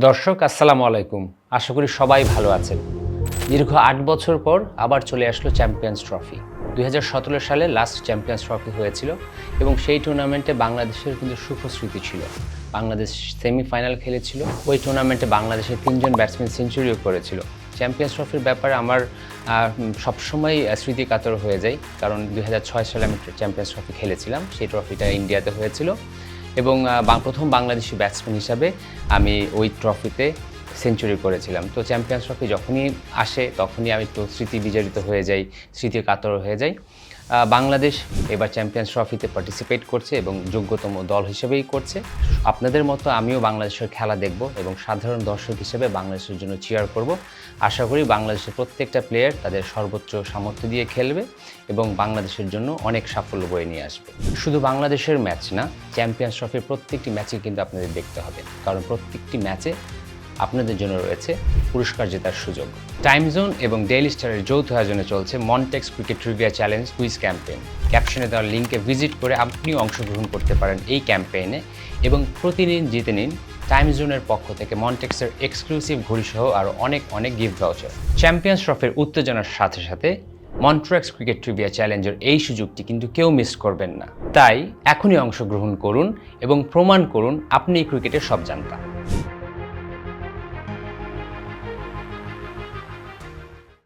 দর্শক আসসালামু আলাইকুম। আশা করি সবাই ভালো আছেন। দীর্ঘ ৮ বছর পর আবার চলে আসলো চ্যাম্পিয়ন্স ট্রফি। ২০১৭ সালে লাস্ট চ্যাম্পিয়ন্স ট্রফি হয়েছিল এবং সেই টুর্নামেন্টে বাংলাদেশের কিন্তু সুখ স্মৃতি ছিল। বাংলাদেশ সেমিফাইনাল খেলেছিল। ওই টুর্নামেন্টে বাংলাদেশের ৩ জন ব্যাটসম্যান সেঞ্চুরিও করেছিল। চ্যাম্পিয়ন্স ট্রফির ব্যাপারে আমার সবসময় স্মৃতিকাতর হয়ে যায়, কারণ ২০০৬ সালে আমি চ্যাম্পিয়ন্স ট্রফি খেলেছিলাম। সেই ট্রফিটা ইন্ডিয়াতে হয়েছিল এবং প্রথম বাংলাদেশি ব্যাটসম্যান হিসাবে আমি ওই ট্রফিতে সেঞ্চুরি করেছিলাম। তো চ্যাম্পিয়ন্স ট্রফি যখনই আসে তখনই আমি একটু স্মৃতি বিজড়িত হয়ে যাই, স্মৃতির কাতর হয়ে যাই। বাংলাদেশ এবার চ্যাম্পিয়ন্স ট্রফিতে পার্টিসিপেট করছে এবং যোগ্যতম দল হিসেবেই করছে। আপনাদের মতো আমিও বাংলাদেশের খেলা দেখব এবং সাধারণ দর্শক হিসেবে বাংলাদেশের জন্য চিয়ার করব। আশা করি বাংলাদেশের প্রত্যেকটা প্লেয়ার তাদের সর্বোচ্চ সামর্থ্য দিয়ে খেলবে এবং বাংলাদেশের জন্য অনেক সাফল্য বয়ে নিয়ে আসবে। শুধু বাংলাদেশের ম্যাচ না, চ্যাম্পিয়ন্স ট্রফির প্রত্যেকটি ম্যাচই কিন্তু আপনাদের দেখতে হবে, কারণ প্রত্যেকটি ম্যাচে আপনাদের জন্য রয়েছে পুরস্কার জেতার সুযোগ। টাইম জোন এবং ডেইলি স্টারের যৌথ আয়োজনে চলছে Montex cricket trivia challenge quiz campaign. ক্যাপশনে দেওয়া লিঙ্কে ভিজিট করে আপনিও অংশগ্রহণ করতে পারেন এই ক্যাম্পেইনে এবং প্রতিদিন জিতে নিন টাইম জোনের পক্ষ থেকে মনটেক্সের এক্সক্লুসিভ ঘড়িসহ আরও অনেক গিফট ভাউচার। চ্যাম্পিয়ন্স ট্রফির উত্তেজনার সাথে সাথে মনটেক্স ক্রিকেট ট্রিভিয়া চ্যালেঞ্জের এই সুযোগটি কিন্তু কেউ মিস করবেন না। তাই এখনই অংশগ্রহণ করুন এবং প্রমাণ করুন আপনি ক্রিকেটের সব জানতা।